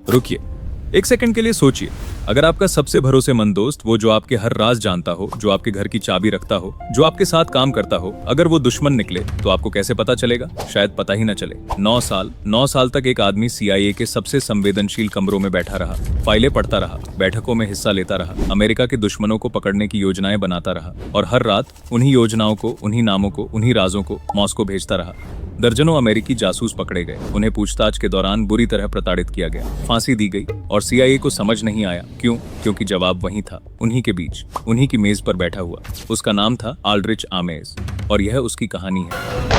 रुकिए, एक सेकंड के लिए सोचिए। अगर आपका सबसे भरोसेमंद दोस्त, वो जो आपके हर राज जानता हो, जो आपके घर की चाबी रखता हो, जो आपके साथ काम करता हो, अगर वो दुश्मन निकले तो आपको कैसे पता चलेगा? शायद पता ही न चले। 9 साल तक एक आदमी CIA के सबसे संवेदनशील कमरों में बैठा रहा, फाइलें पढ़ता रहा, बैठकों में हिस्सा लेता रहा, अमेरिका के दुश्मनों को पकड़ने की योजनाएं बनाता रहा और हर रात उन्हीं योजनाओं को, उन्हीं नामों को, उन्हीं राजों को मॉस्को भेजता रहा। दर्जनों अमेरिकी जासूस पकड़े गए, उन्हें पूछताछ के दौरान बुरी तरह प्रताड़ित किया गया, फांसी दी गई और CIA को समझ नहीं आया क्यों? क्योंकि जवाब वहीं था, उन्हीं के बीच, उन्हीं की मेज पर बैठा हुआ। उसका नाम था आल्ड्रिच आमेस और यह उसकी कहानी है।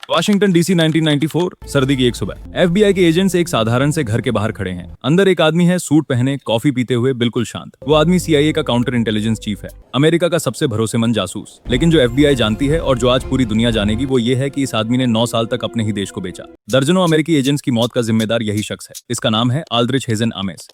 वाशिंगटन DC 1994, सर्दी की एक सुबह। FBI के एजेंट्स एक साधारण से घर के बाहर खड़े हैं। अंदर एक आदमी है, सूट पहने, कॉफी पीते हुए, बिल्कुल शांत। वो आदमी CIA का काउंटर इंटेलिजेंस चीफ है, अमेरिका का सबसे भरोसेमंद जासूस। लेकिन जो FBI जानती है और जो आज पूरी दुनिया जानेगी, वो ये है कि इस आदमी ने 9 साल तक अपने ही देश को बेचा। दर्जनों अमेरिकी एजेंट्स की मौत का जिम्मेदार यही शख्स है। इसका नाम है आल्ड्रिच हेजन आमेस।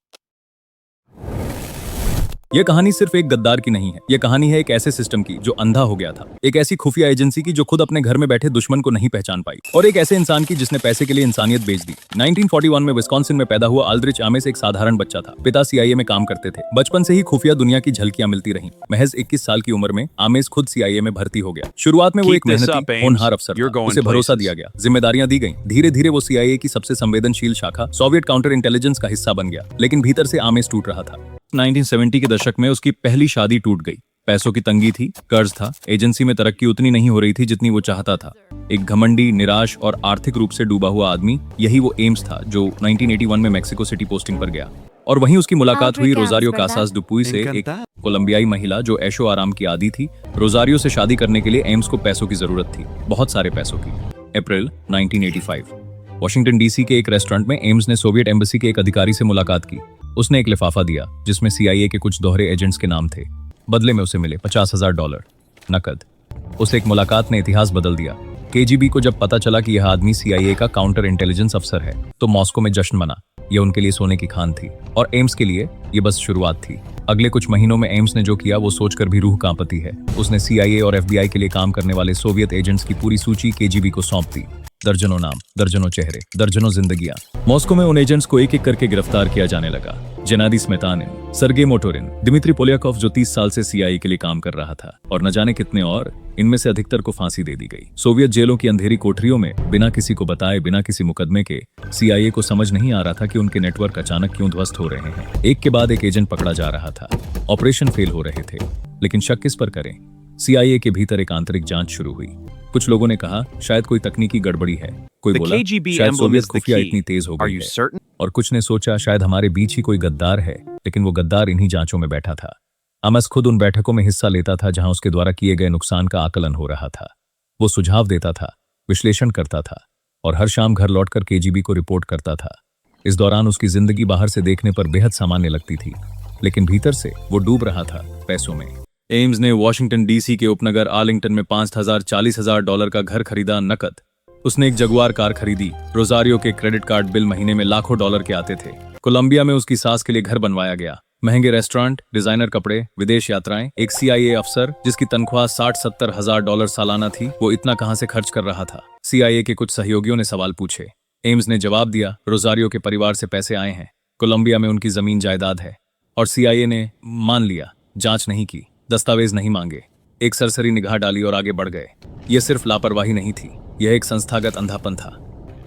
यह कहानी सिर्फ एक गद्दार की नहीं है, यह कहानी है एक ऐसे सिस्टम की जो अंधा हो गया था, एक ऐसी खुफिया एजेंसी की जो खुद अपने घर में बैठे दुश्मन को नहीं पहचान पाई, और एक ऐसे इंसान की जिसने पैसे के लिए इंसानियत बेच दी। 1941 में विस्कॉन्सिन में पैदा हुआ आल्ड्रिच आमेस एक साधारण बच्चा था। पिता CIA में काम करते थे। बचपन से ही खुफिया दुनिया की झलकियां मिलती रहीं। महज 21 साल की उम्र में आमेस खुद CIA में भर्ती हो गया। शुरुआत में वो एक मेहनती, होनहार अफसर था। उसे भरोसा दिया गया, जिम्मेदारियां दी गईं। धीरे धीरे वो CIA की सबसे संवेदनशील शाखा सोवियत काउंटर इंटेलिजेंस का हिस्सा बन गया। लेकिन भीतर से आमेस टूट रहा था। 1970 के दशक में उसकी पहली शादी टूट गई। पैसों की तंगी थी, कर्ज था, एजेंसी में तरक्की उतनी नहीं हो रही थी जितनी वो चाहता था। एक घमंडी, निराश और आर्थिक रूप से डूबा हुआ आदमी, यही वो एम्स था जो 1981 में मेक्सिको सिटी पोस्टिंग पर गया। और वहीं उसकी मुलाकात हुई रोजारियो कासास डुपुई से, एक कोलंबियाई महिला जो ऐशो आराम की आदी थी। रोजारियो से शादी करने के लिए एम्स को पैसों की जरूरत थी, बहुत सारे पैसों की। अप्रैल 1985, वॉशिंगटन DC के एक रेस्टोरेंट में एम्स ने सोवियत एम्बेसी के एक अधिकारी से मुलाकात की। उसने एक लिफाफा दिया जिसमें CIA के कुछ दोहरे एजेंट्स के नाम थे। बदले में उसे मिले $50,000 नकद। उस एक मुलाकात ने इतिहास बदल दिया। KGB को जब पता चला कि यह आदमी CIA का काउंटर इंटेलिजेंस अफसर है, तो मॉस्को में जश्न मना। यह उनके लिए सोने की खान थी और एम्स के लिए ये बस शुरुआत थी। अगले कुछ महीनों में एम्स ने जो किया वो सोचकर भी रूह कांपती है। उसने CIA और FBI के लिए काम करने वाले सोवियत एजेंट्स की पूरी सूची KGB को सौंप दी। दर्जनों नाम, दर्जनों चेहरे, दर्जनों जिंदगियां। मॉस्को में उन एजेंट्स को एक एक करके गिरफ्तार किया जाने लगा। जेनादी स्मेतानिन, सर्गे मोटोरिन, दिमित्री पोलियाकोव जो 30 साल से CIA के लिए काम कर रहा था, और न जाने कितने और। इनमें से अधिकतर को फांसी दे दी गई। सोवियत जेलों की अंधेरी कोठरियों में बिना किसी को बताए, बिना किसी मुकदमे के, CIA को समझ नहीं आ रहा था कि उनके नेटवर्क अचानक क्यों ध्वस्त हो रहे हैं। एक के बाद एक एजेंट पकड़ा जा रहा था। ऑपरेशन फेल हो रहे थे, लेकिन शक किस पर करें? CIA के भीतर एक आंतरिक जांच शुरू हुई। कुछ लोगों ने कहा शायद कोई तकनीकी गड़बड़ी है, कोई बोला शायद सोवियत खुफिया इतनी तेज हो गई है, और कुछ ने सोचा शायद हमारे बीच ही कोई गद्दार है। लेकिन वो गद्दार इन्हीं जांचों में बैठा था। आमेस खुद उन बैठकों में हिस्सा लेता था जहां उसके द्वारा किए गए नुकसान का आकलन हो रहा था। वो सुझाव देता था, विश्लेषण करता था और हर शाम घर लौटकर KGB को रिपोर्ट करता था। इस दौरान उसकी जिंदगी बाहर से देखने पर बेहद सामान्य लगती थी, लेकिन भीतर से वो डूब रहा था पैसों में। एम्स ने वॉशिंगटन DC के उपनगर आर्लिंगटन में $5,000-40,000 का घर खरीदा नकद। उसने एक जगुआर कार खरीदी। रोजारियो के क्रेडिट कार्ड बिल महीने में लाखों डॉलर के आते थे। कोलंबिया में उसकी सास के लिए घर बनवाया गया। महंगे रेस्टोरेंट, डिजाइनर कपड़े, विदेश यात्राएं। एक CIA अफसर जिसकी तनख्वाह $60-70,000 सालाना थी, वो इतना कहां से खर्च कर रहा था? CIA के कुछ सहयोगियों ने सवाल पूछे। एम्स ने जवाब दिया, रोजारियो के परिवार से पैसे आए हैं, कोलंबिया में उनकी जमीन जायदाद है। और CIA ने मान लिया, जांच नहीं की, दस्तावेज नहीं मांगे, एक सरसरी निगाह डाली और आगे बढ़ गए। यह सिर्फ लापरवाही नहीं थी, यह एक संस्थागत अंधापन था।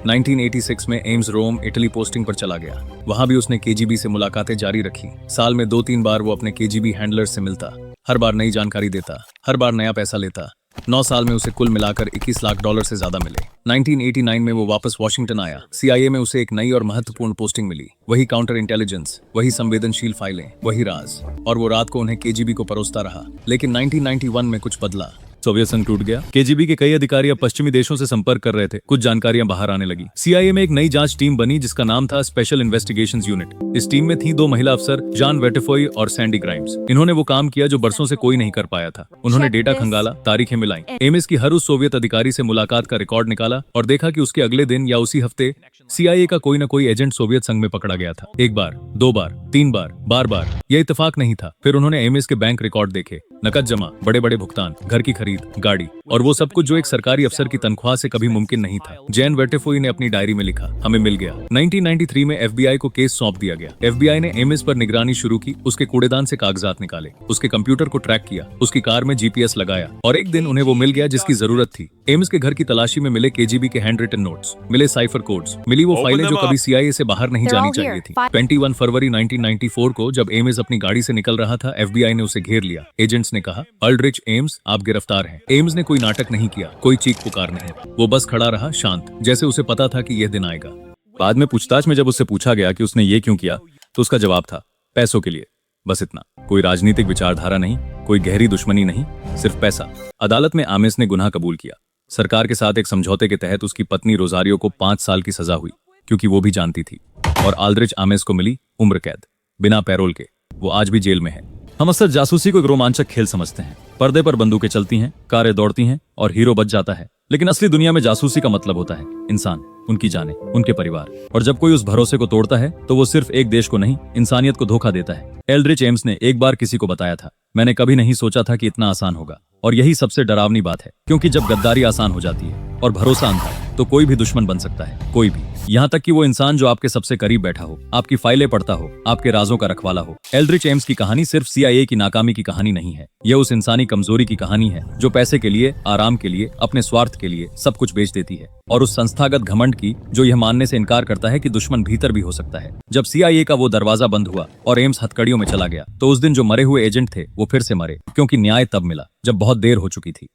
1986 में एम्स रोम, इटली पोस्टिंग पर चला गया। वहां भी उसने KGB से मुलाकातें जारी रखी। साल में 2-3 बार वो अपने KGB हैंडलर से मिलता, हर बार नई जानकारी देता, हर बार नया पैसा लेता। 9 साल में उसे कुल मिलाकर $21 लाख से ज्यादा मिले। 1989 में वो वापस वॉशिंगटन आया। CIA में उसे एक नई और महत्वपूर्ण पोस्टिंग मिली। वही काउंटर इंटेलिजेंस, वही संवेदनशील फाइलें, वही राज। और वो रात को उन्हें KGB को परोसता रहा। लेकिन 1991 में कुछ बदला। सोवियत संघ टूट गया। केजीबी के कई अधिकारी अब पश्चिमी देशों से संपर्क कर रहे थे। कुछ जानकारियां बाहर आने लगी। सीआईए में एक नई जांच टीम बनी जिसका नाम था स्पेशल इन्वेस्टिगेशंस यूनिट। इस टीम में थी 2 महिला अफसर, जॉन वेटेफोई और सैंडी ग्राइम्स। इन्होंने वो काम किया जो बरसों से कोई नहीं कर पाया था। उन्होंने डेटा खंगाला, तारीखें मिलाई, एमएस की हर उस सोवियत अधिकारी से मुलाकात का रिकॉर्ड निकाला और देखा कि उसके अगले दिन या उसी हफ्ते सीआईए का कोई न कोई एजेंट सोवियत संघ में पकड़ा गया था। 1 बार, 2 बार, 3 बार, बार यह इत्तेफाक नहीं था। फिर उन्होंने एमएस के बैंक रिकॉर्ड देखे, नकद जमा, बड़े बड़े भुगतान, घर की खरीद, गाड़ी और वो सब कुछ जो एक सरकारी अफसर की तनख्वाह से कभी मुमकिन नहीं था। जैन वेटेफोई ने अपनी डायरी में लिखा, हमें मिल गया। 1993 में एफबीआई को केस सौंप दिया गया। एफबीआई ने एमएस पर निगरानी शुरू की, उसके कूड़ेदान से कागजात निकाले, उसके कंप्यूटर को ट्रैक किया, उसकी कार में जीपीएस लगाया और एक दिन उन्हें वो मिल गया जिसकी जरूरत थी। एमएस के घर की तलाशी में मिले केजीबी के हैंड रिटन नोट्स, मिले साइफर कोड्स, मिली वो फाइलें जो कभी सीआईए से बाहर नहीं जानी चाहिए थी। 21 फरवरी 1994 को जब एमएस अपनी गाड़ी से निकल रहा था, एफबीआई ने उसे घेर लिया। एजेंट्स ने कहा, अल्ड्रिच एम्स, आप गिरफ्तार हैं। एम्स ने कोई नाटक नहीं किया, कोई चीख पुकार नहीं। वो बस खड़ा रहा शांत, जैसे उसे पता था कि यह दिन आएगा। बाद में पूछताछ में जब उससे पूछा गया कि उसने ये क्यों किया, तो उसका जवाब था, पैसों के लिए, बस इतना। कोई राजनीतिक विचारधारा नहीं, कोई गहरी दुश्मनी नहीं, सिर्फ पैसा। अदालत में आमिस ने गुनाह कबूल किया। सरकार के साथ एक समझौते के तहत उसकी पत्नी रोजारियो को 5 साल की सजा हुई, क्योंकि वो भी जानती थी। और आल्ड्रिच आमिस को मिली उम्र कैद, बिना पैरोल के। वो आज भी जेल में है। हम अक्सर जासूसी को एक रोमांचक खेल समझते हैं। पर्दे पर बंदूकें चलती हैं, कारें दौड़ती हैं और हीरो बच जाता है। लेकिन असली दुनिया में जासूसी का मतलब होता है इंसान, उनकी जानें, उनके परिवार। और जब कोई उस भरोसे को तोड़ता है तो वो सिर्फ एक देश को नहीं, इंसानियत को धोखा देता है। एल्ड्रिच एम्स ने एक बार किसी को बताया था, मैंने कभी नहीं सोचा था कि इतना आसान होगा। और यही सबसे डरावनी बात है, क्योंकि जब गद्दारी आसान हो जाती है और भरोसा अंधा है, तो कोई भी दुश्मन बन सकता है, कोई भी। यहाँ तक कि वो इंसान जो आपके सबसे करीब बैठा हो, आपकी फाइलें पढ़ता हो, आपके राजों का रखवाला हो। एल्ड्रिच एम्स की कहानी सिर्फ सीआईए की नाकामी की कहानी नहीं है। यह उस इंसानी कमजोरी की कहानी है जो पैसे के लिए, आराम के लिए, अपने स्वार्थ के लिए सब कुछ बेच देती है। और उस संस्थागत घमंड की जो यह मानने से इनकार करता है कि दुश्मन भीतर भी हो सकता है। जब सीआईए का वो दरवाजा बंद हुआ और एम्स हथकड़ियों में चला गया, तो उस दिन जो मरे हुए एजेंट थे वो फिर से मरे, क्योंकि न्याय तब मिला जब बहुत देर हो चुकी थी।